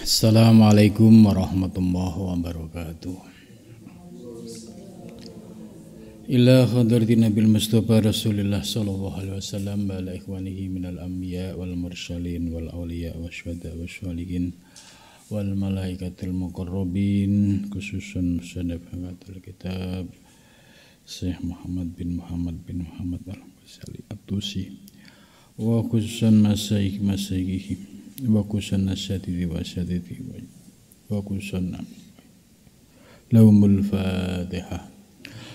Assalamualaikum warahmatullahi wabarakatuh. Ila hadrati Nabil Mustafa Rasulullah sallallahu alaihi wasallam wa ala ikhwanihi minal anbiya wal mursalin wal awliya wasyuhada wasyolihin wal malaikatil muqarrabin, khususan musanif hamatul kitab Syekh Muhammad bin Muhammad al-Ghazali At-Tusi, wa khususan masyaikh wa khususan nasyatidhi wa syatidhi wa khususan lahumul fatihah.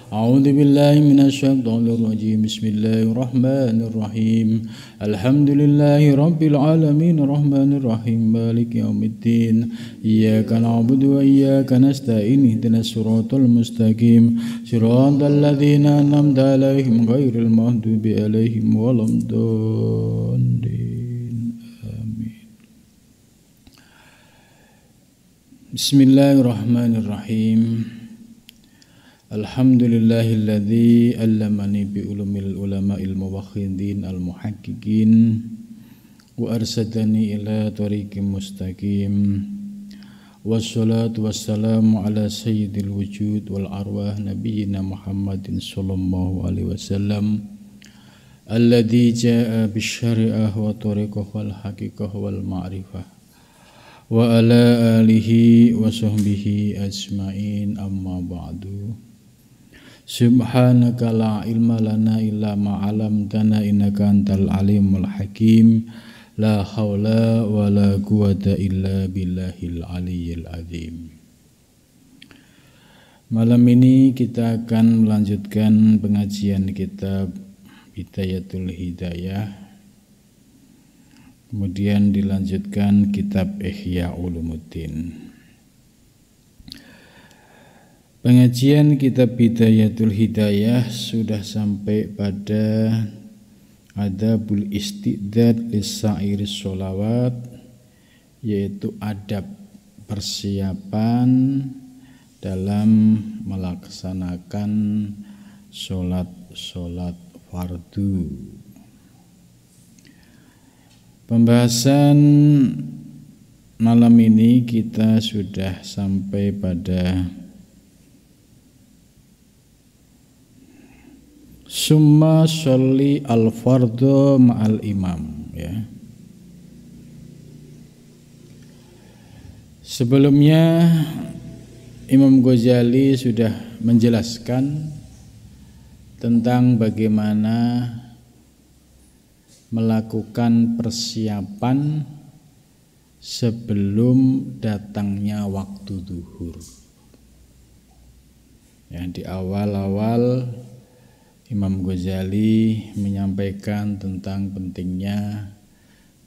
A'udzu billahi minasyaitonir rajim. Bismillahirrahmanirrahim. Alhamdulillahi rabbil alamin arrahmanir rahim maliki yaumiddin. Iyyaka na'budu wa iyyaka nasta'in ihdinas siratal mustaqim siratal ladzina an'amta 'alaihim ghairil maghdubi 'alaihim waladdallin. Amin. Bismillahirrahmanirrahim. Alhamdulillahilladzi allamani bi ulumil ulama'il muwahhidin al-muhaqqiqin wa arsadani ila tariqim mustaqim. Wassalatu wassalamu ala sayyidil wujud wal arwah nabiyyina Muhammadin sallallahu alaihi wasallam alladzi jaa bisyari'ah wa tariqah wal haqiqah wal ma'rifah wa ala alihi wa sahbihi ajma'in, amma ba'du. Subhanaka la ilma lana illa ma 'allamtana innaka antal alimul hakim. La haula wa la quwata illa billahil aliyyil azim. Malam ini kita akan melanjutkan pengajian kitab Bidayatul Hidayah. Kemudian dilanjutkan kitab Ihya Ulumuddin. Pengajian kitab Bidayatul Hidayah sudah sampai pada adabul isti'dad lis-sa'iri sholawat, yaitu adab persiapan dalam melaksanakan sholat fardu. Pembahasan malam ini kita sudah sampai pada summa sholli al-fardhu ma'al imam, ya. Sebelumnya Imam Ghazali sudah menjelaskan tentang bagaimana melakukan persiapan sebelum datangnya waktu zuhur. Ya, di awal-awal Imam Ghazali menyampaikan tentang pentingnya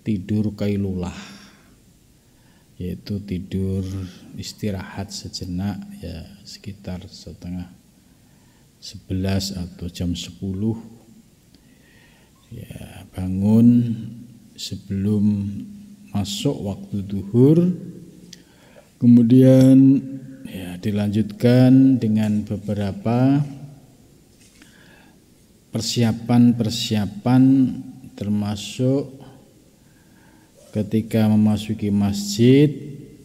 tidur qailulah, yaitu tidur istirahat sejenak, ya sekitar setengah 11 atau jam 10, ya bangun sebelum masuk waktu zuhur. Kemudian ya dilanjutkan dengan beberapa persiapan termasuk ketika memasuki masjid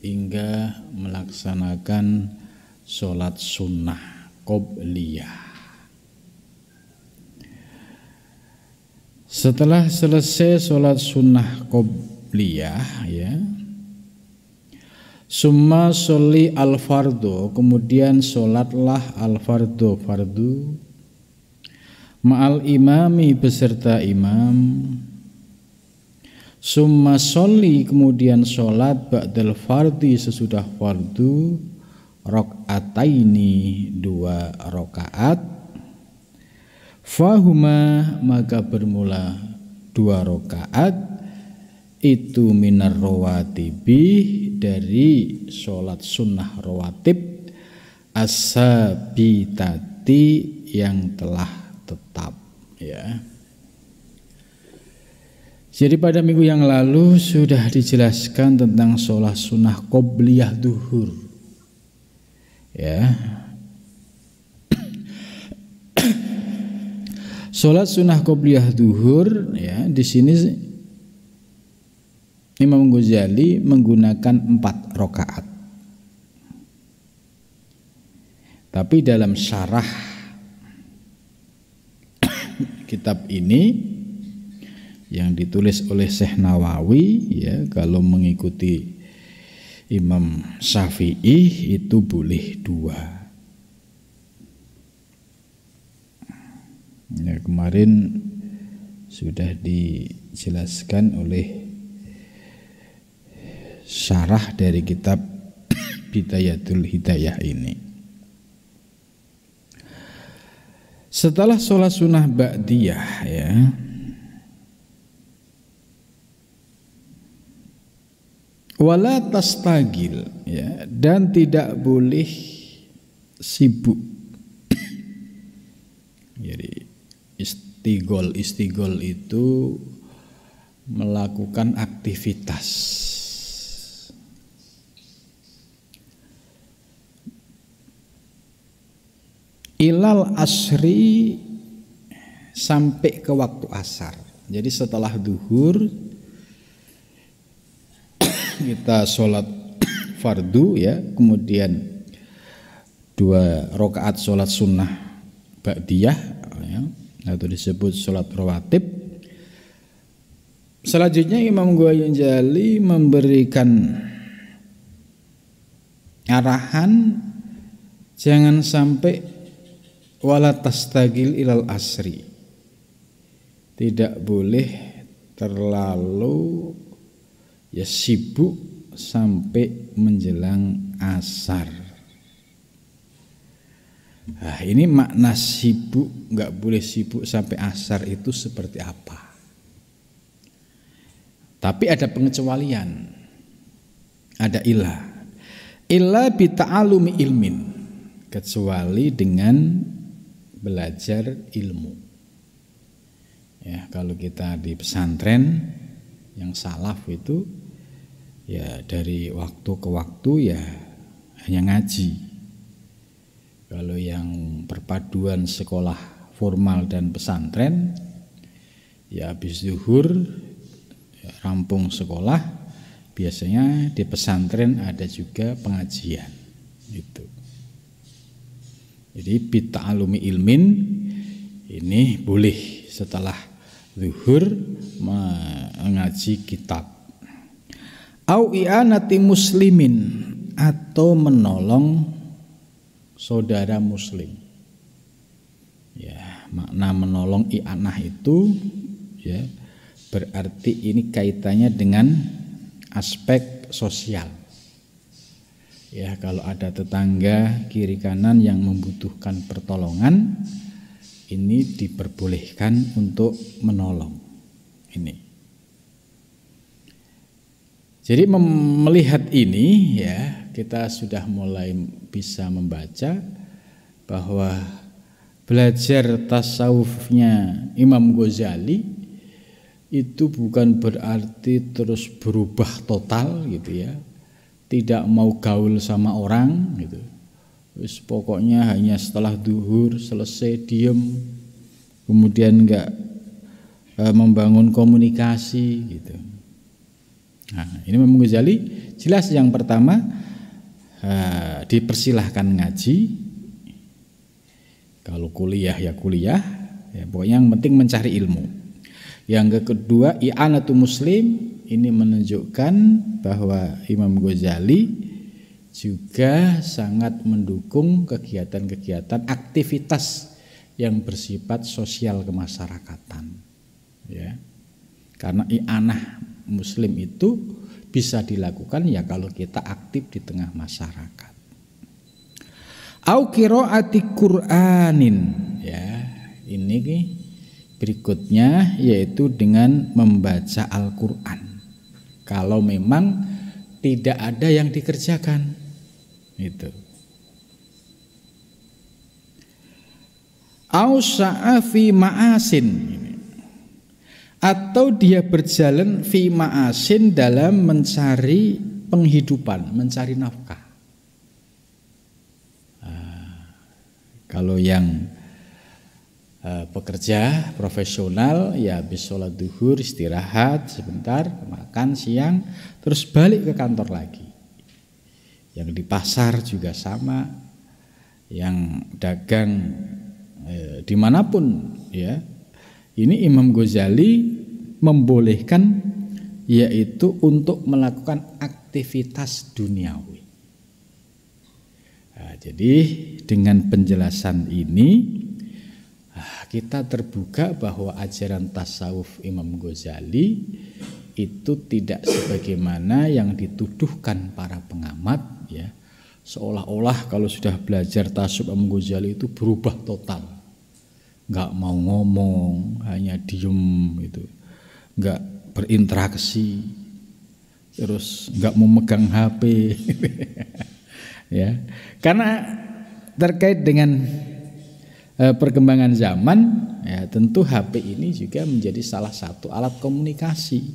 hingga melaksanakan sholat sunnah qobliyah. Setelah selesai sholat sunnah qobliyah, ya, summa sholli al-fardhu, kemudian sholatlah al-fardhu, fardu, ma'al imami, beserta imam. Summa sholli, kemudian sholat ba'dal fardhi, sesudah fardu, rakaataini, 2 rakaat. Fahuma, maka bermula 2 rakaat itu minar rawatibi, dari sholat sunnah rawatib, as-sabitati, yang telah tetap, ya. Jadi pada minggu yang lalu sudah dijelaskan tentang sholat sunnah qobliyah duhur, ya. Sholat sunnah qobliyah duhur, ya, di sini Imam Ghazali menggunakan 4 rakaat. Tapi dalam syarah kitab ini yang ditulis oleh Syekh Nawawi, ya, kalau mengikuti Imam Syafi'i itu boleh 2. Ya, kemarin sudah dijelaskan oleh syarah dari kitab Bidayatul Hidayah ini. Setelah sholat sunnah ba'diyah, ya, wala tastagil, ya, dan tidak boleh sibuk. Jadi istigol itu melakukan aktivitas. Ilal asri, sampai ke waktu asar. Jadi setelah duhur kita sholat fardu, ya, kemudian 2 rakaat sholat sunnah ba'diyah, ya, atau disebut sholat rawatib. Selanjutnya Imam Ghazali memberikan arahan jangan sampai wala tastagil ilal asri, tidak boleh terlalu, ya, sibuk sampai menjelang asar. Nah, ini makna sibuk, nggak boleh sibuk sampai asar itu seperti apa? Tapi ada pengecualian, ada ilah bita'alumi ilmin, kecuali dengan belajar ilmu. Ya, kalau kita di pesantren yang salaf itu, ya, dari waktu ke waktu, ya, hanya ngaji. Kalau yang perpaduan sekolah formal dan pesantren, ya, habis zuhur, ya, rampung sekolah, biasanya di pesantren ada juga pengajian gitu. Jadi bita'alumi ilmin ini boleh setelah zuhur mengaji kitab. Au i'anati muslimin, atau menolong saudara muslim. Ya, makna menolong i'anah itu, ya, berarti ini kaitannya dengan aspek sosial. Ya, kalau ada tetangga kiri kanan yang membutuhkan pertolongan, ini diperbolehkan untuk menolong. Ini. Jadi melihat ini, ya, kita sudah mulai bisa membaca bahwa belajar tasawufnya Imam Ghazali itu bukan berarti terus berubah total gitu, ya. Tidak mau gaul sama orang gitu. Wis pokoknya hanya setelah duhur selesai diem, kemudian enggak membangun komunikasi gitu. Nah, ini Imam Ghazali jelas yang pertama dipersilahkan ngaji. Kalau kuliah ya kuliah, ya pokoknya yang penting mencari ilmu. Yang kedua, i'anatu muslim, ini menunjukkan bahwa Imam Ghazali juga sangat mendukung kegiatan-kegiatan aktivitas yang bersifat sosial kemasyarakatan, ya. Karena i'anah muslim itu bisa dilakukan ya kalau kita aktif di tengah masyarakat. Au qiraati Qur'anin, ya. Ini berikutnya yaitu dengan membaca Al-Qur'an. Kalau memang tidak ada yang dikerjakan, itu. Au sa'a fi ma'asin, atau dia berjalan fi ma'asin dalam mencari penghidupan, mencari nafkah. Kalau yang pekerja profesional ya habis sholat duhur istirahat sebentar, makan siang, terus balik ke kantor lagi. Yang di pasar juga sama, yang dagang dimanapun ya. Ini Imam Ghazali membolehkan yaitu untuk melakukan aktivitas duniawi. Nah, jadi dengan penjelasan ini kita terbuka bahwa ajaran tasawuf Imam Ghazali itu tidak sebagaimana yang dituduhkan para pengamat ya. Seolah-olah kalau sudah belajar tasawuf Imam Ghazali itu berubah total. Enggak mau ngomong, hanya diem gitu. Enggak berinteraksi. Terus enggak mau megang HP. Ya. Karena terkait dengan perkembangan zaman ya tentu HP ini juga menjadi salah satu alat komunikasi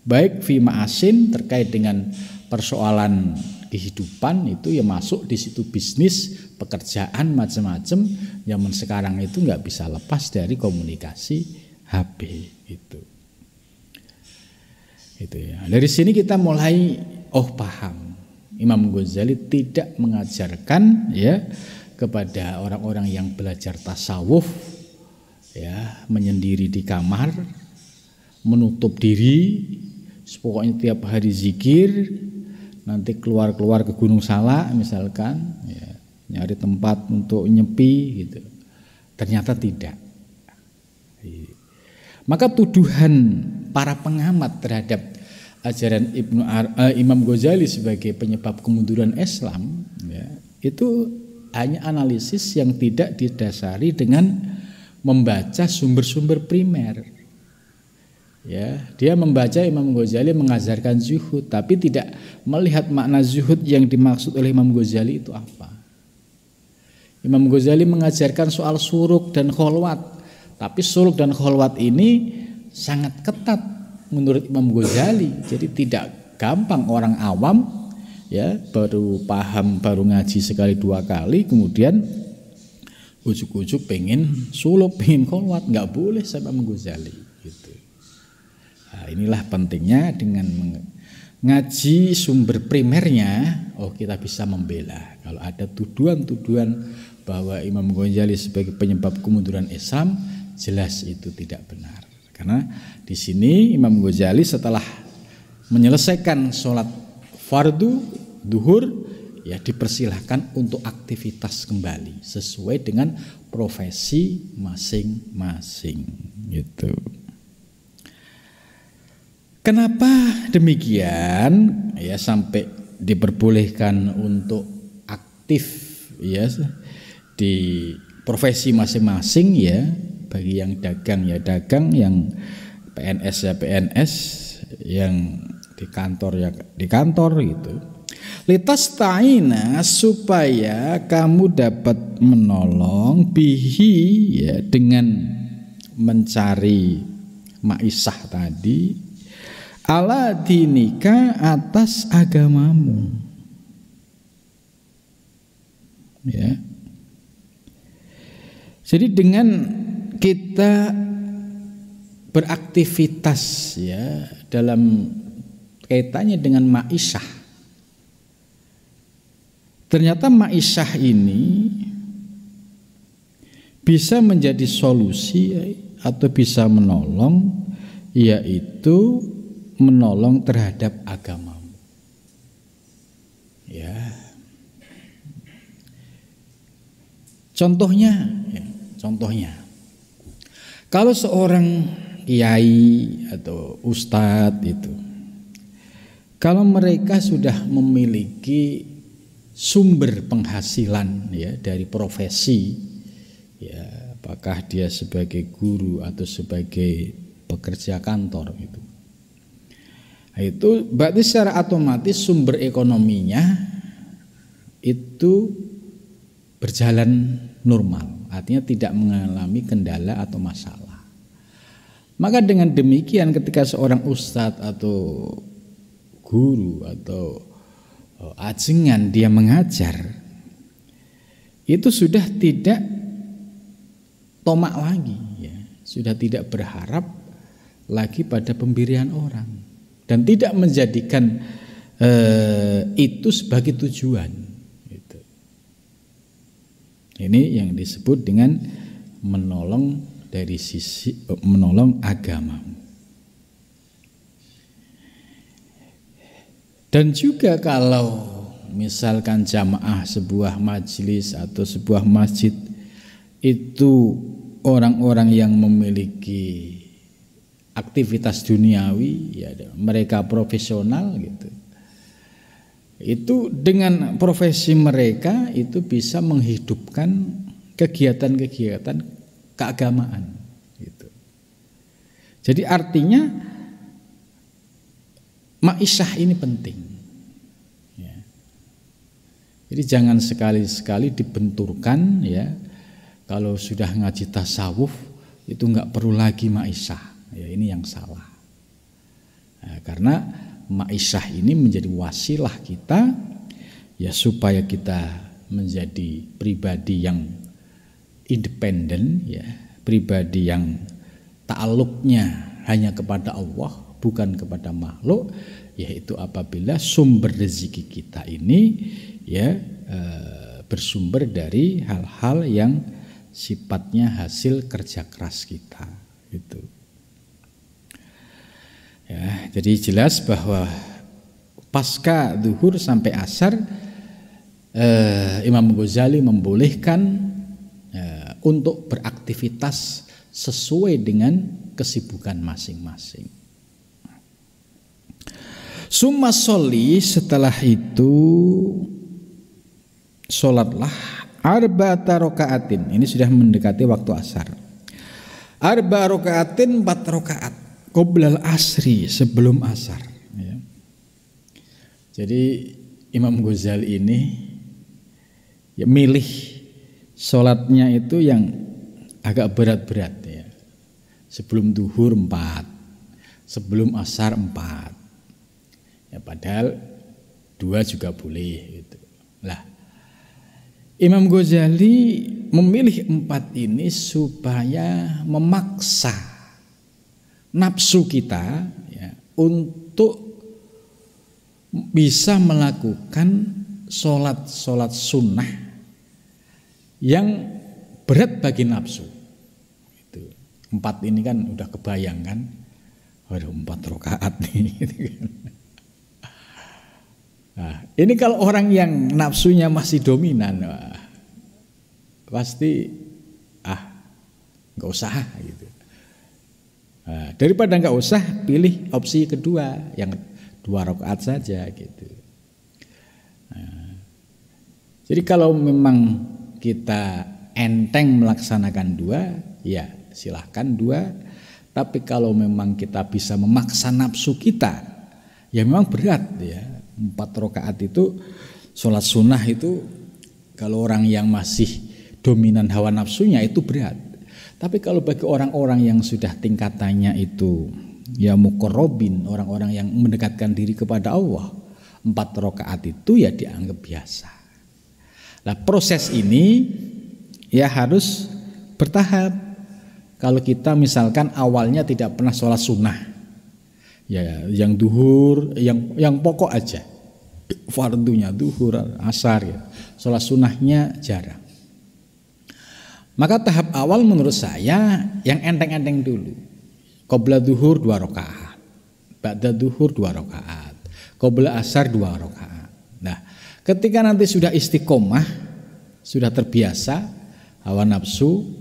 baik fi ma'asin terkait dengan persoalan kehidupan itu ya masuk di situ bisnis pekerjaan macam-macam. Zaman sekarang itu nggak bisa lepas dari komunikasi HP itu ya. Dari sini kita mulai paham Imam Ghazali tidak mengajarkan ya kepada orang-orang yang belajar tasawuf ya menyendiri di kamar, menutup diri, pokoknya tiap hari zikir, nanti keluar ke Gunung Salak misalkan ya, nyari tempat untuk nyepi gitu. Ternyata tidak. Maka tuduhan para pengamat terhadap ajaran Imam Ghazali sebagai penyebab kemunduran Islam ya, itu hanya analisis yang tidak didasari dengan membaca sumber-sumber primer. Ya, dia membaca Imam Ghazali mengajarkan zuhud, tapi tidak melihat makna zuhud yang dimaksud oleh Imam Ghazali itu apa. Imam Ghazali mengajarkan soal suruk dan kholwat, tapi suruk dan kholwat ini sangat ketat menurut Imam Ghazali. Jadi tidak gampang orang awam ya baru paham baru ngaji sekali dua kali kemudian ujuk-ujuk pengen suluk pengen kholwat, nggak boleh sama Imam Ghazali gitu. Nah, inilah pentingnya dengan ngaji sumber primernya kita bisa membela kalau ada tuduhan-tuduhan bahwa Imam Ghazali sebagai penyebab kemunduran Islam, jelas itu tidak benar. Karena di sini Imam Ghazali setelah menyelesaikan sholat fardu duhur ya dipersilahkan untuk aktivitas kembali sesuai dengan profesi masing-masing gitu. Kenapa demikian ya sampai diperbolehkan untuk aktif ya di profesi masing-masing ya, bagi yang dagang ya dagang, yang PNS ya PNS, yang di kantor ya di kantor gitu. Litas ta'ina supaya kamu dapat menolong bihi ya dengan mencari maisah tadi ala dinika atas agamamu ya. Jadi dengan kita beraktivitas ya dalam kaitannya dengan ma'isyah, ternyata ma'isyah ini bisa menjadi solusi atau bisa menolong, yaitu menolong terhadap agamamu ya. Contohnya kalau seorang kiai atau ustadz itu, kalau mereka sudah memiliki sumber penghasilan ya dari profesi ya, apakah dia sebagai guru atau sebagai pekerja kantor itu, nah, itu berarti secara otomatis sumber ekonominya itu berjalan normal, artinya tidak mengalami kendala atau masalah. Maka dengan demikian ketika seorang ustadz atau guru atau ajengan dia mengajar, itu sudah tidak tomak lagi, ya. Sudah tidak berharap lagi pada pemberian orang dan tidak menjadikan itu sebagai tujuan. Gitu. Ini yang disebut dengan menolong dari sisi menolong agama. Dan juga kalau misalkan jamaah sebuah majelis atau sebuah masjid itu orang-orang yang memiliki aktivitas duniawi, ya mereka profesional gitu. Itu dengan profesi mereka itu bisa menghidupkan kegiatan-kegiatan keagamaan gitu. Jadi artinya ma'isyah ini penting. Ya. Jadi jangan sekali-sekali dibenturkan, ya. Kalau sudah ngaji tasawuf itu nggak perlu lagi ma'isyah. Ya, ini yang salah. Nah, karena ma'isyah ini menjadi wasilah kita, ya supaya kita menjadi pribadi yang independen, ya, pribadi yang ta'alluqnya hanya kepada Allah, bukan kepada makhluk, yaitu apabila sumber rezeki kita ini, ya, bersumber dari hal-hal yang sifatnya hasil kerja keras kita, gitu. Ya, jadi jelas bahwa pasca zuhur sampai asar Imam Ghazali membolehkan untuk beraktivitas sesuai dengan kesibukan masing-masing. Summa sholli, setelah itu sholatlah arba'ata rakaatin. Ini sudah mendekati waktu asar. Arba rakaatin, 4 rakaat qoblal asri, sebelum asar, ya. Jadi Imam Ghazali ini ya milih sholatnya itu yang agak berat-berat, ya. Sebelum duhur 4, sebelum asar 4. Ya, padahal 2 juga boleh gitu. Lah, Imam Ghazali memilih 4 ini supaya memaksa nafsu kita, ya, untuk bisa melakukan sholat sunnah yang berat bagi nafsu. Itu 4 ini kan udah kebayang kan, waduh 4 rakaat nih. Gitu kan. Nah, ini kalau orang yang nafsunya masih dominan, wah, pasti nggak usah gitu. Nah, daripada nggak usah, pilih opsi kedua yang 2 rakaat saja gitu. Nah, jadi kalau memang kita enteng melaksanakan 2, ya silahkan 2. Tapi kalau memang kita bisa memaksa nafsu kita, ya memang berat, ya. 4 rakaat itu sholat sunnah itu kalau orang yang masih dominan hawa nafsunya itu berat. Tapi kalau bagi orang-orang yang sudah tingkatannya itu ya muqarrabin, orang-orang yang mendekatkan diri kepada Allah, 4 rakaat itu ya dianggap biasa. Nah, proses ini ya harus bertahap. Kalau kita misalkan awalnya tidak pernah sholat sunnah, ya yang duhur, yang pokok aja, fardunya duhur, asar, ya. Sholat sunnahnya jarang. Maka tahap awal menurut saya yang enteng-enteng dulu. Qobla duhur 2 rakaat, ba'da duhur 2 rakaat, qobla asar 2 rakaat. Nah, ketika nanti sudah istiqomah, sudah terbiasa hawa nafsu,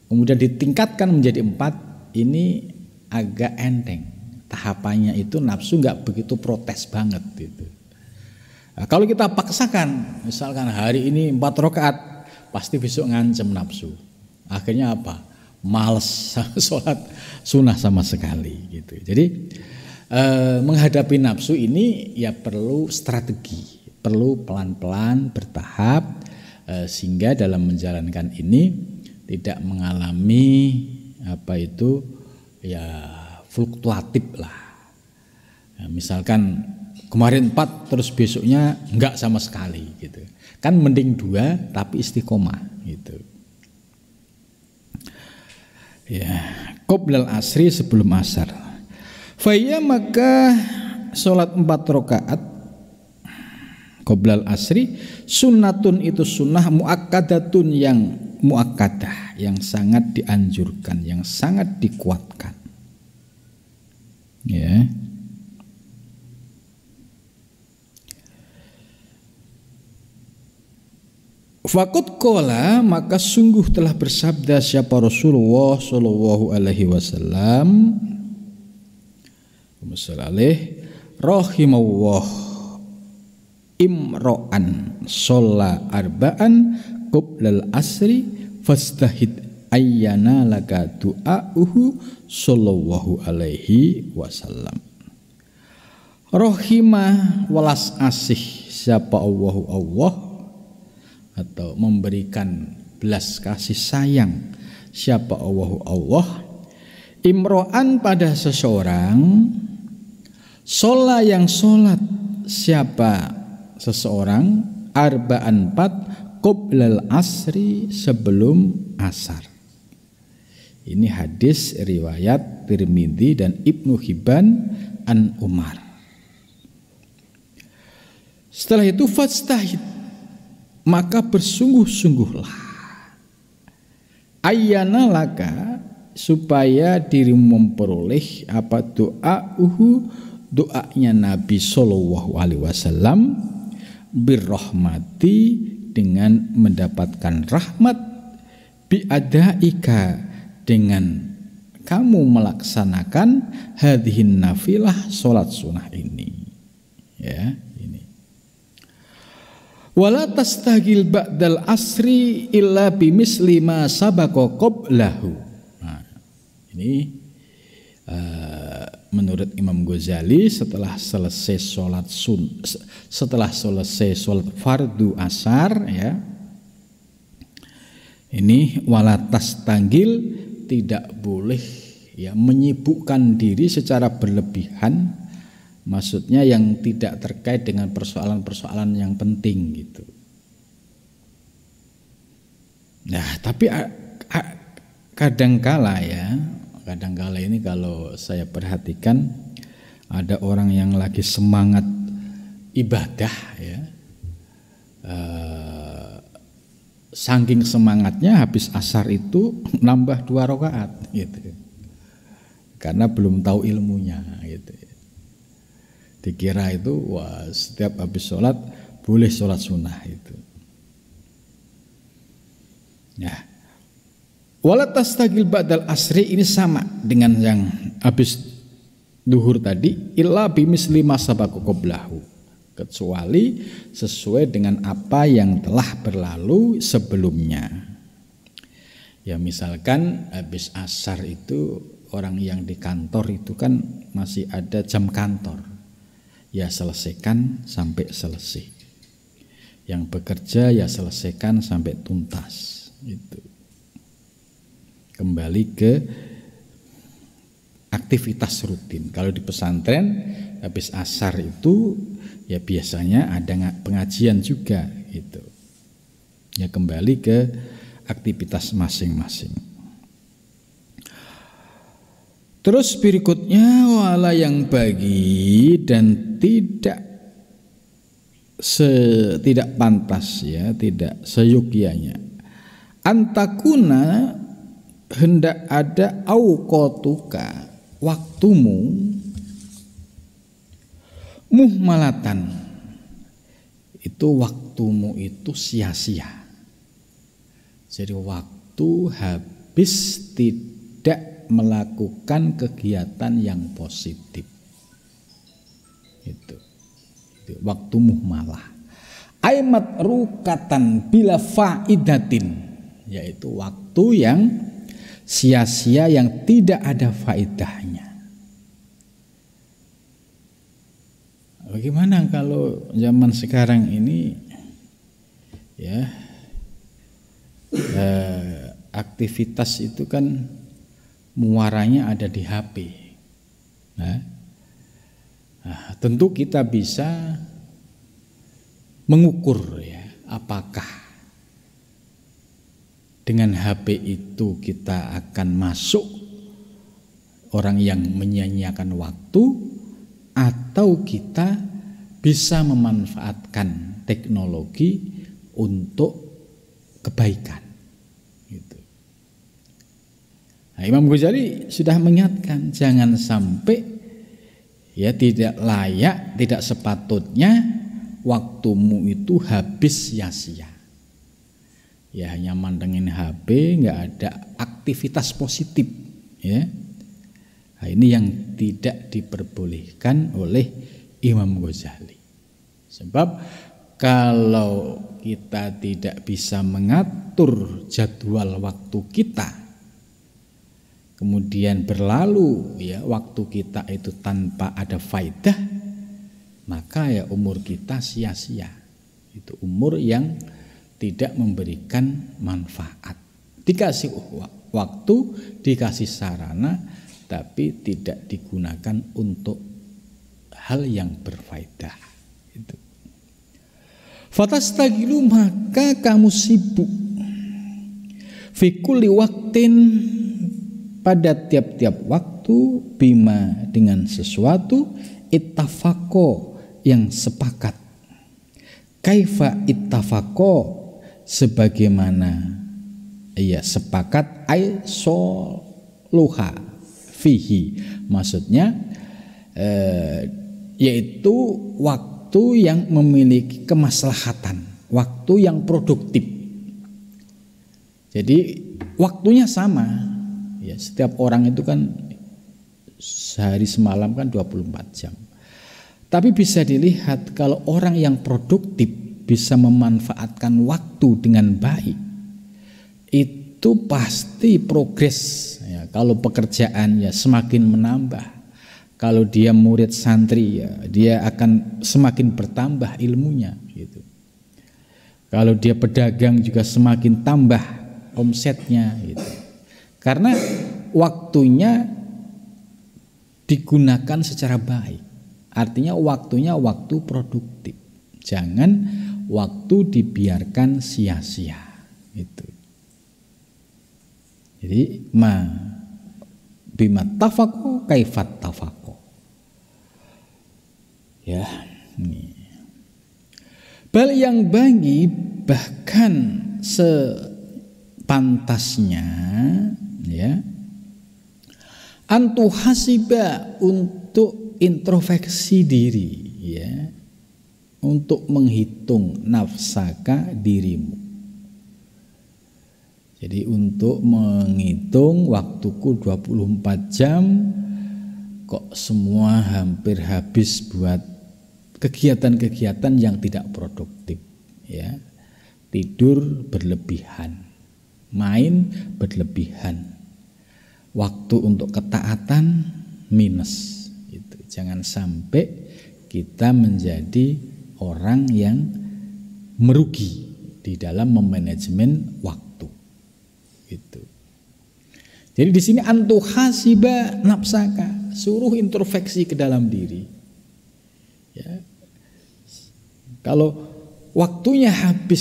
kemudian ditingkatkan menjadi 4, ini agak enteng. Tahapannya itu nafsu nggak begitu protes banget gitu. Nah, kalau kita paksakan, misalkan hari ini 4 rakaat, pasti besok ngancem nafsu. Akhirnya apa? Males sholat sunnah sama sekali gitu. Jadi menghadapi nafsu ini ya perlu strategi, perlu pelan-pelan bertahap, sehingga dalam menjalankan ini tidak mengalami ya fluktuatif lah. Nah, misalkan kemarin 4 terus besoknya enggak sama sekali gitu. Kan mending 2 tapi istiqomah gitu. Ya, qoblal asri sebelum asar. Faya maka sholat 4 rakaat qoblal asri sunnatun itu sunnah muakkadatun yang muakkadah, yang sangat dianjurkan, yang sangat dikuatkan. Ya. Fakut kola maka sungguh telah bersabda siapa Rasulullah Shallallahu Alaihi Wasallam, rahimahullah imro'an sholla arba'an qoblal asri fastahid ayyana laka du'a'uhu sallallahu alaihi wasallam. Rahimah walas asih siapa Allah atau memberikan belas kasih sayang siapa Allah imro'an pada seseorang sholla yang sholat siapa seseorang arba'an 4 qoblal asri sebelum asar. Ini hadis riwayat Tirmidzi dan Ibnu Hibban an Umar. Setelah itu fastahid maka bersungguh-sungguhlah ayyana laka supaya dirimu memperoleh apa doanya Nabi Shallallahu Alaihi Wasallam birrahmati dengan mendapatkan rahmat biadaika dengan kamu melaksanakan hadhihin nafilah sholat sunnah ini. Ya, ini. Wala tastagil ba'dal asri illa bimisli ma sabaqa qablahu. Nah, ini menurut Imam Ghazali setelah selesai sholat fardu asar, ya, ini walatas tanggil tidak boleh ya menyibukkan diri secara berlebihan, maksudnya yang tidak terkait dengan persoalan-persoalan yang penting gitu. Nah tapi kadangkala ini kalau saya perhatikan ada orang yang lagi semangat ibadah ya, saking semangatnya habis asar itu nambah 2 rakaat gitu, karena belum tahu ilmunya gitu. Dikira itu wah setiap habis sholat boleh sholat sunnah itu. Nah, wala tastagil ba'dal asri ini sama dengan yang habis duhur tadi, illa bimisli ma sabaqa qablahu, kecuali sesuai dengan apa yang telah berlalu sebelumnya. Ya misalkan habis asar itu orang yang di kantor itu kan masih ada jam kantor, ya selesaikan sampai selesai. Yang bekerja ya selesaikan sampai tuntas itu. Kembali ke aktivitas rutin. Kalau di pesantren habis asar itu ya biasanya ada pengajian juga gitu. Ya kembali ke aktivitas masing-masing. Terus berikutnya wala yang bagi dan tidak pantas ya, tidak seyogyanya antakuna hendak ada auqatuka waktumu muhmalatan, itu waktumu itu sia-sia. Jadi waktu habis tidak melakukan kegiatan yang positif. Itu waktu muhmalah. Aimat rukatan bila faidatin, yaitu waktu yang sia-sia yang tidak ada faedahnya. Bagaimana kalau zaman sekarang ini ya aktivitas itu kan muaranya ada di HP. Nah, tentu kita bisa mengukur ya apakah dengan HP itu kita akan masuk orang yang menyia-nyiakan waktu, atau kita bisa memanfaatkan teknologi untuk kebaikan. Gitu. Nah, Imam Ghazali sudah mengingatkan jangan sampai ya tidak layak, tidak sepatutnya waktumu itu habis sia-sia. Ya hanya mantengin HP, nggak ada aktivitas positif. Ya, nah, ini yang tidak diperbolehkan oleh Imam Ghazali. Sebab kalau kita tidak bisa mengatur jadwal waktu kita, kemudian berlalu ya waktu kita itu tanpa ada faedah, maka ya umur kita sia-sia. Itu umur yang tidak memberikan manfaat. Dikasih waktu, dikasih sarana, tapi tidak digunakan untuk hal yang berfaedah. Itu. Fatastagilu, maka kamu sibuk fi kulli waktin, pada tiap-tiap waktu, bima, dengan sesuatu, ittafaqo, yang sepakat. Kaifa ittafaqo, sebagaimana ia sepakat, ai soluha fihi, maksudnya yaitu waktu yang memiliki kemaslahatan, waktu yang produktif. Jadi waktunya sama ya, setiap orang itu kan sehari semalam kan 24 jam. Tapi bisa dilihat kalau orang yang produktif bisa memanfaatkan waktu dengan baik, itu pasti progres ya. Kalau pekerjaan ya semakin menambah. Kalau dia murid santri ya dia akan semakin bertambah ilmunya gitu. Kalau dia pedagang juga semakin tambah omsetnya gitu. Karena waktunya digunakan secara baik. Artinya waktunya waktu produktif. Jangan waktu dibiarkan sia-sia itu. Jadi bima tafaqo kaifat tafaqo. Ya, ini. Bal yang bagi bahkan sepantasnya ya, antuhasiba, untuk introspeksi diri ya, untuk menghitung nafsaka, dirimu. Jadi untuk menghitung waktuku 24 jam kok semua hampir habis buat kegiatan-kegiatan yang tidak produktif ya. Tidur berlebihan, main berlebihan, waktu untuk ketaatan minus gitu. Jangan sampai kita menjadi orang yang merugi di dalam memanajemen waktu gitu. Jadi di sini antuhasiba nafsaka, suruh introspeksi ke dalam diri ya. Kalau waktunya habis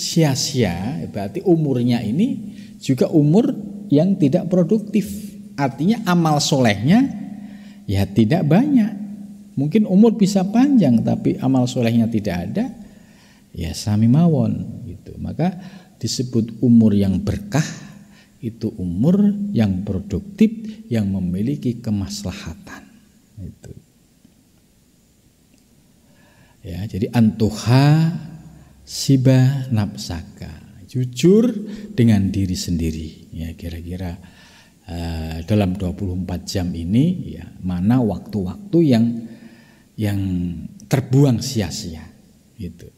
sia-sia, berarti umurnya ini juga umur yang tidak produktif. Artinya amal solehnya ya tidak banyak. Mungkin umur bisa panjang tapi amal solehnya tidak ada, ya sami mawon gitu. Maka disebut umur yang berkah itu umur yang produktif, yang memiliki kemaslahatan itu. Ya, jadi antuha siba nafsaka, jujur dengan diri sendiri ya, kira-kira dalam 24 jam ini ya, mana waktu-waktu yang terbuang sia-sia gitu.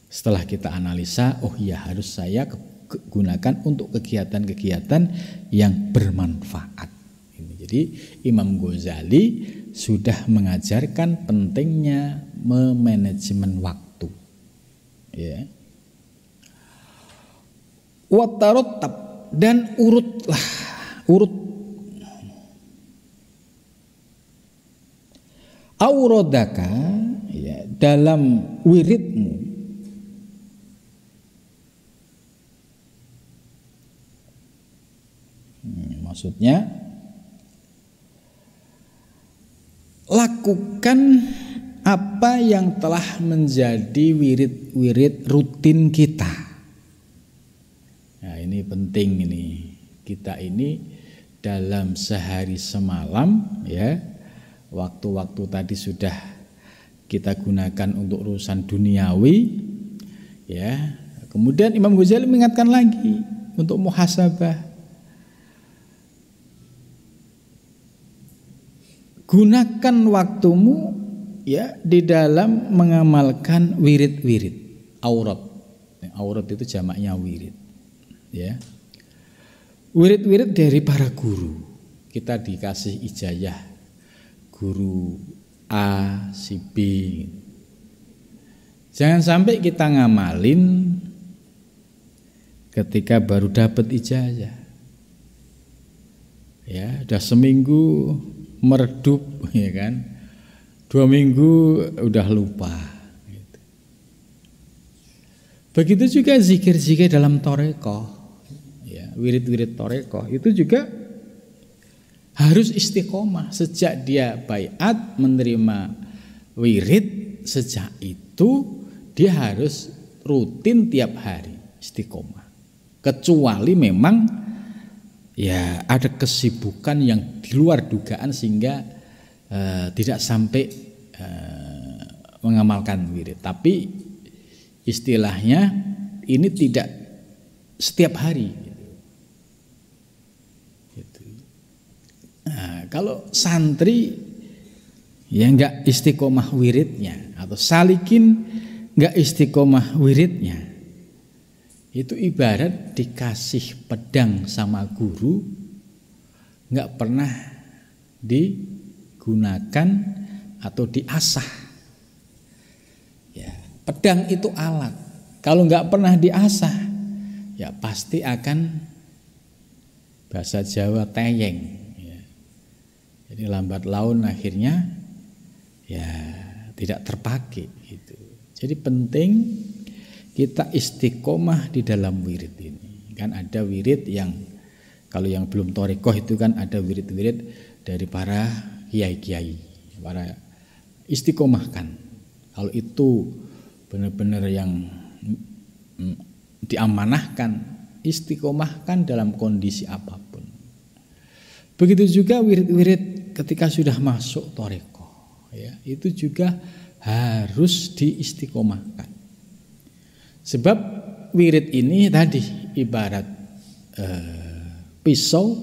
Setelah kita analisa, oh ya harus saya gunakan untuk kegiatan-kegiatan yang bermanfaat. Jadi Imam Ghazali sudah mengajarkan pentingnya memanajemen waktu. Ya. Watarotab, dan urut aurodaka ya, dalam wiridmu Maksudnya lakukan apa yang telah menjadi wirid-wirid rutin kita. Nah, ini penting ini. Kita ini dalam sehari semalam ya, waktu-waktu tadi sudah kita gunakan untuk urusan duniawi ya. Kemudian Imam Ghazali mengingatkan lagi untuk muhasabah. Gunakan waktumu ya di dalam mengamalkan wirid-wirid aurat. Aurat itu jamaknya wirid. Ya. Wirid-wirid dari para guru. Kita dikasih ijazah guru A, si B. Jangan sampai kita ngamalin ketika baru dapat ijazah. Ya, udah seminggu meredup ya kan. 2 minggu udah lupa gitu. Begitu juga zikir-zikir dalam thariqah ya, wirid-wirid thariqah itu juga harus istiqomah. Sejak dia baiat menerima wirid, sejak itu dia harus rutin tiap hari istiqomah. Kecuali memang ya ada kesibukan yang di luar dugaan sehingga tidak sampai mengamalkan wirid. Tapi istilahnya ini tidak setiap hari gitu. Nah, kalau santri ya enggak istiqomah wiridnya atau salikin enggak istiqomah wiridnya, itu ibarat dikasih pedang sama guru enggak pernah digunakan atau diasah. Ya, pedang itu alat. Kalau enggak pernah diasah, ya pasti akan bahasa Jawa teyeng. Ya. Jadi lambat laun akhirnya ya tidak terpakai. Gitu. Jadi penting kita istiqomah di dalam wirid ini. Kan ada wirid yang kalau yang belum thariqah itu kan ada wirid-wirid dari para kiai-kiai, para istiqomahkan. Kalau itu benar-benar yang diamanahkan, istiqomahkan dalam kondisi apapun. Begitu juga wirid-wirid ketika sudah masuk thariqah, ya, itu juga harus diistiqomahkan. Sebab wirid ini tadi ibarat pisau,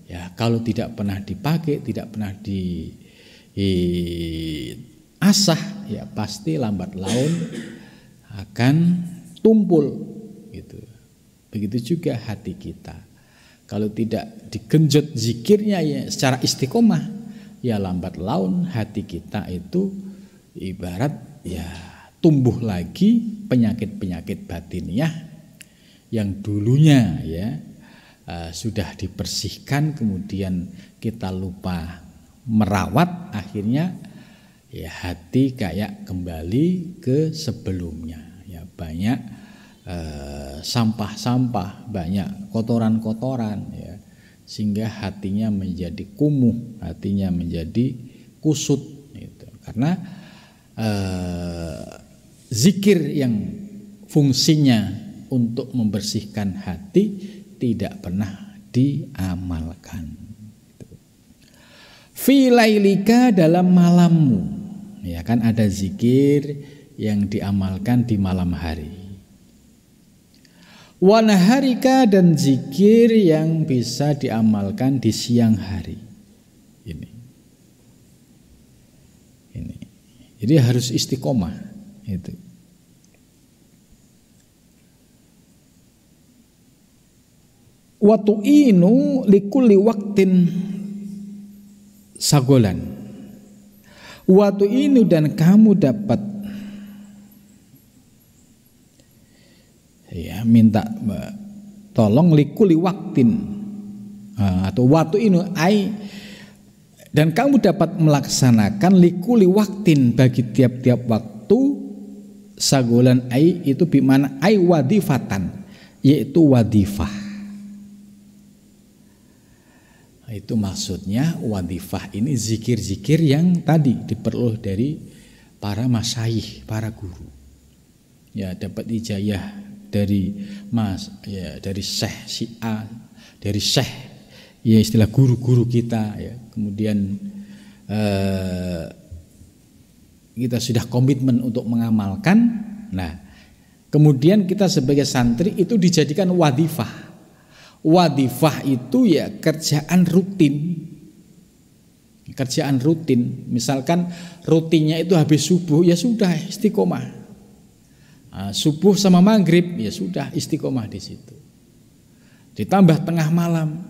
ya kalau tidak pernah dipakai, tidak pernah diasah, ya pasti lambat laun akan tumpul gitu. Begitu juga hati kita. Kalau tidak digenjot zikirnya ya secara istiqomah, ya lambat laun hati kita itu ibarat ya tumbuh lagi penyakit-penyakit batiniah yang dulunya ya sudah dibersihkan, kemudian kita lupa merawat, akhirnya ya hati kayak kembali ke sebelumnya. Ya banyak sampah-sampah, banyak kotoran-kotoran, ya, sehingga hatinya menjadi kumuh, hatinya menjadi kusut. Gitu. Karena zikir yang fungsinya untuk membersihkan hati tidak pernah diamalkan. Fi lailika, dalam malammu, ya kan ada zikir yang diamalkan di malam hari. Wa naharika, dan zikir yang bisa diamalkan di siang hari. Ini. Jadi harus istiqomah itu. Wa tu'inu likulli waqtin sagolan. Wa tu'inu, dan kamu dapat ya minta tolong likulli waqtin atau wa tu'inu ai, dan kamu dapat melaksanakan likulli waqtin, bagi tiap-tiap waktu, sagolan ai itu bimana ai wadifatan, yaitu wadifah. Itu maksudnya wadifah ini zikir-zikir yang tadi diperoleh dari para masyayikh, para guru. Ya, dapat ijazah dari dari syekh si A, dari syekh, ya istilah guru-guru kita ya. Kemudian kita sudah komitmen untuk mengamalkan. Nah, kemudian kita sebagai santri itu dijadikan wadifah. Wadifah itu ya kerjaan rutin. Kerjaan rutin. Misalkan rutinnya itu habis subuh, ya sudah istiqomah. Subuh sama maghrib, ya sudah istiqomah di situ. Ditambah tengah malam.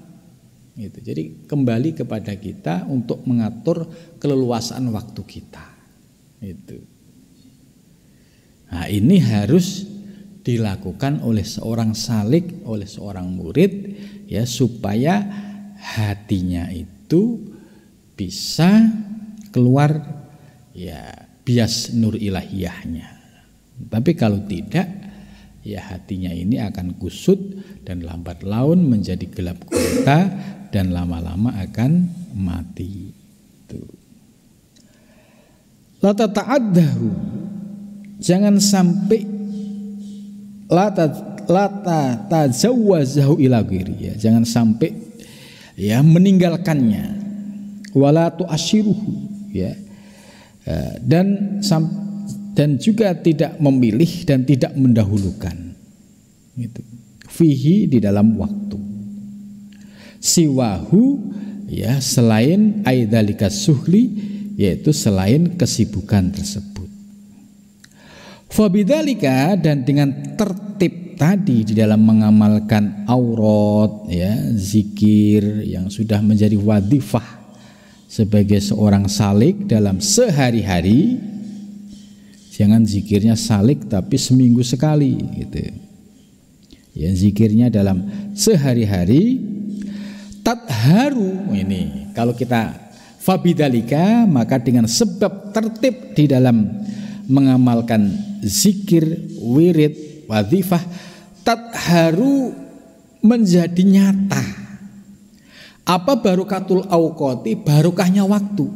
Gitu. Jadi kembali kepada kita untuk mengatur keleluasaan waktu kita. Itu. Nah, ini harus dilakukan oleh seorang salik, oleh seorang murid ya, supaya hatinya itu bisa keluar ya bias nur ilahiyahnya. Tapi kalau tidak, ya hatinya ini akan kusut dan lambat laun menjadi gelap gulita dan lama-lama akan mati. La tata'addaru, jangan sampai lata tajawwazahu ila ghairi, ya jangan sampai ya meninggalkannya, wala tu'ashiruhu, ya dan juga tidak memilih dan tidak mendahulukan itu fihi di dalam waktu siwahu, ya selain aidalika suhli, yaitu selain kesibukan tersebut. Fabidzalika, dan dengan tertib tadi di dalam mengamalkan aurat ya, zikir yang sudah menjadi wadifah sebagai seorang salik dalam sehari-hari. Jangan zikirnya salik tapi seminggu sekali gitu. Ya, zikirnya dalam sehari-hari. Tatharu, ini kalau kita fabidzalika, maka dengan sebab tertib di dalam mengamalkan zikir, wirid, wadifah, tatharu menjadi nyata. Apa barokatul auqati? Barokahnya waktu.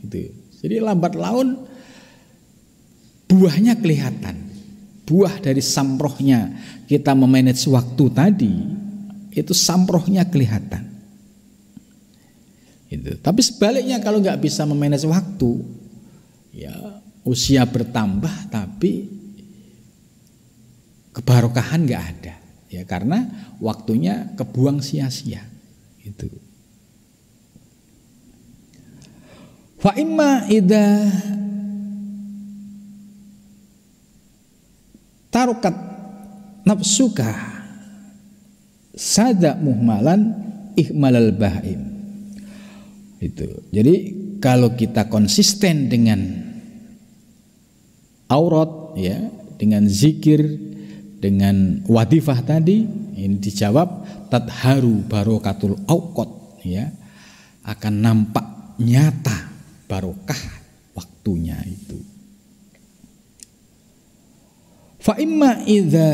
Gitu. Jadi lambat laun buahnya kelihatan. Buah dari samprohnya kita memanage waktu tadi, itu samprohnya kelihatan. Gitu. Tapi sebaliknya kalau nggak bisa memanage waktu, ya usia bertambah tapi kebarokahan nggak ada, ya karena waktunya kebuang sia-sia. Itu. Fa imma idza tarukat nafsuka sada muhmalan ihmalal bahim. Itu. Jadi kalau kita konsisten dengan aurat ya, dengan zikir, dengan wadifah tadi, ini dijawab tatharu barokatul auqat, ya akan nampak nyata barokah waktunya itu. Fa imma idza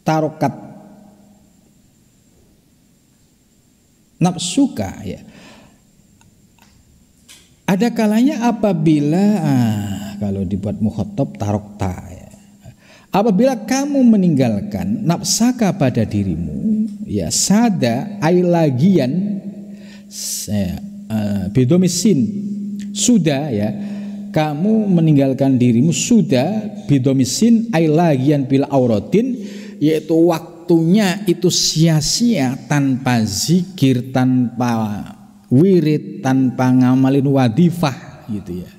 tarokat nafsuka, ya ada kalanya apabila kalau dibuat mukhatab tarokta, ya, apabila kamu meninggalkan nafsaka pada dirimu, ya sada ailagian bidomisin sudah, ya kamu meninggalkan dirimu sudah bidomisin ailagian bil auratin, yaitu waktunya itu sia-sia tanpa zikir, tanpa wirid, tanpa ngamalin wadifah gitu ya.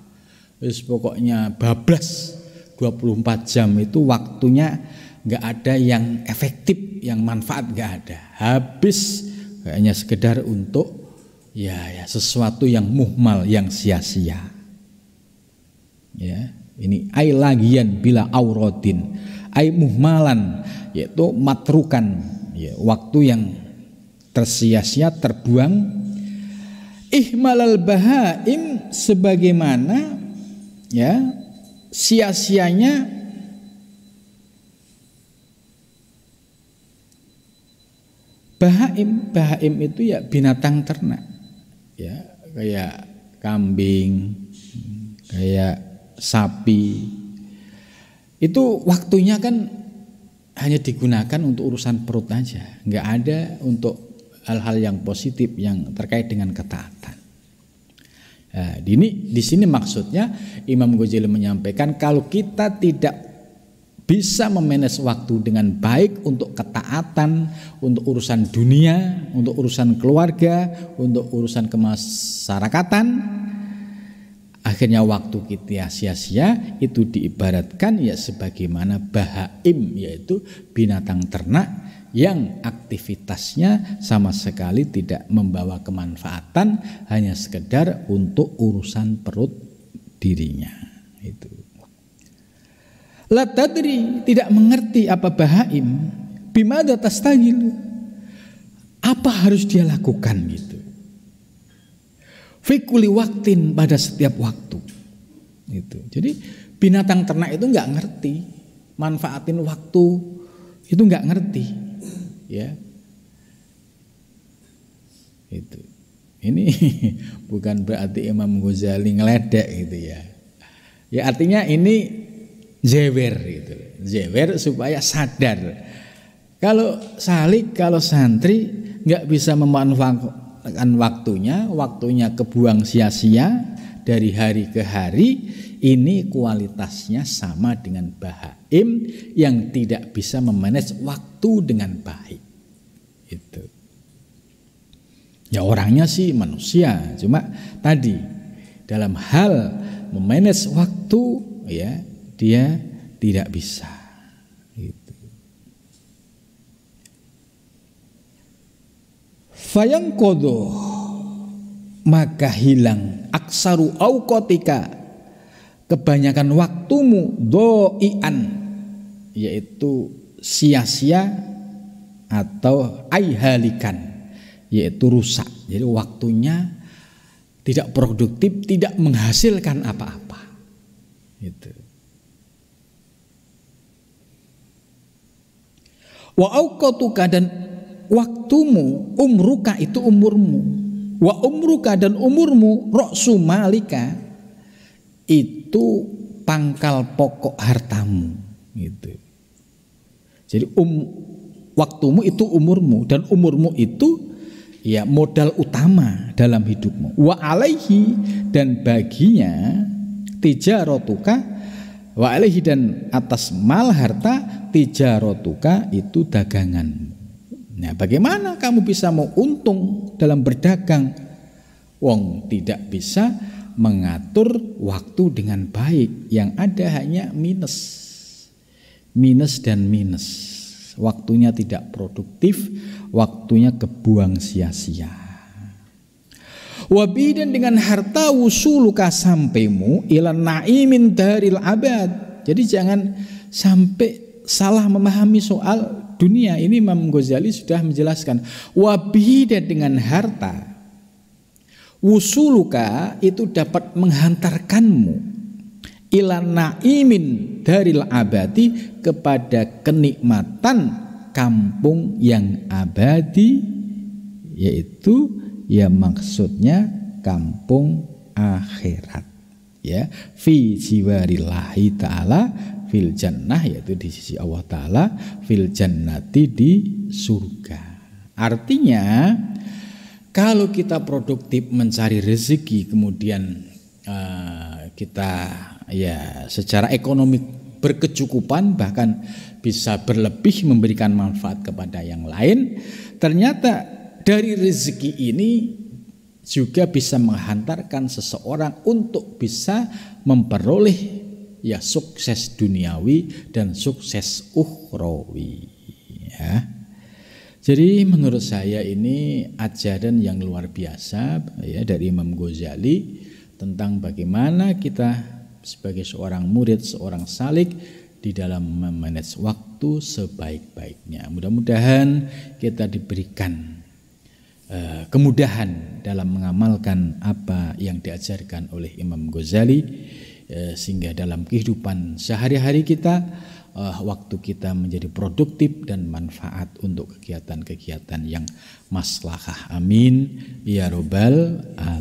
Terus pokoknya bablas 24 jam itu waktunya gak ada yang efektif, yang manfaat gak ada. Habis kayaknya sekedar untuk ya sesuatu yang muhmal, yang sia-sia. Ya, ini ai lagian bila auratin, ai muhmalan, yaitu matrukan, ya, waktu yang tersia-sia, terbuang. Ihmalal bahaim, sebagaimana ya sia-sianya Bahaim itu ya binatang ternak, ya kayak kambing, kayak sapi. Itu waktunya kan hanya digunakan untuk urusan perut aja, nggak ada untuk hal-hal yang positif yang terkait dengan ketaatan. Nah, di sini maksudnya Imam Ghazali menyampaikan kalau kita tidak bisa memanage waktu dengan baik untuk ketaatan, untuk urusan dunia, untuk urusan keluarga, untuk urusan kemasyarakatan, akhirnya waktu kita sia-sia. Itu diibaratkan ya sebagaimana bahaim, yaitu binatang ternak yang aktivitasnya sama sekali tidak membawa kemanfaatan, hanya sekedar untuk urusan perut dirinya. Itu. La tadri, tidak mengerti apa bahaim, bimada tastagil, apa harus dia lakukan gitu. Fi kulli waktin, pada setiap waktu. Itu. Jadi binatang ternak itu nggak ngerti manfaatin waktu, itu nggak ngerti, ya. Itu. Ini bukan berarti Imam Ghazali ngeledek gitu ya. Ya artinya ini jewer gitu. Jewer supaya sadar. Kalau salik, kalau santri nggak bisa memanfaatkan waktunya kebuang sia-sia dari hari ke hari, ini kualitasnya sama dengan bahaim yang tidak bisa memanage waktu dengan baik. Itu. Ya orangnya sih manusia, cuma tadi dalam hal memanage waktu ya dia tidak bisa. Gitu. Fayangkodo, maka hilang aksaru auqatika, kebanyakan waktumu, doian, yaitu sia-sia atau aihalikan, yaitu rusak. Jadi waktunya tidak produktif, tidak menghasilkan apa-apa. Gitu. Wa auqatuka, dan waktumu, umruka itu umurmu. Wa umruka, dan umurmu, ra'su malika, itu pangkal pokok hartamu. Gitu. Jadi waktumu itu umurmu, dan umurmu itu ya modal utama dalam hidupmu. Wa alaihi, dan baginya, tijaratuka, wa alaihi, dan atas mal harta, tijaratuka, itu daganganmu. Nah, bagaimana kamu bisa mau untung dalam berdagang? Wong tidak bisa mengatur waktu dengan baik, yang ada hanya minus dan minus. Waktunya tidak produktif, waktunya kebuang sia-sia. Wabidan, dengan harta, wusuluka, sampaimu, ila naimin daril abad. Jadi jangan sampai salah memahami soal dunia. Ini Imam Ghazali sudah menjelaskan. Wabidan, dengan harta, wusuluka, itu dapat menghantarkanmu, ila naimin daril abadi, kepada kenikmatan kampung yang abadi, yaitu ya maksudnya kampung akhirat, ya, fi jiwarillahi ta'ala fil jannah, yaitu di sisi Allah Ta'ala, fil jannati, di surga. Artinya kalau kita produktif mencari rezeki, kemudian kita ya secara ekonomi berkecukupan, bahkan bisa berlebih memberikan manfaat kepada yang lain, ternyata dari rezeki ini juga bisa menghantarkan seseorang untuk bisa memperoleh ya sukses duniawi dan sukses ukhrawi, ya. Jadi menurut saya ini ajaran yang luar biasa ya dari Imam Ghazali tentang bagaimana kita sebagai seorang murid, seorang salik di dalam memanage waktu sebaik-baiknya. Mudah-mudahan kita diberikan kemudahan dalam mengamalkan apa yang diajarkan oleh Imam Ghazali, sehingga dalam kehidupan sehari-hari kita waktu kita menjadi produktif dan manfaat untuk kegiatan-kegiatan yang maslahah. Amin ya robbal alamin.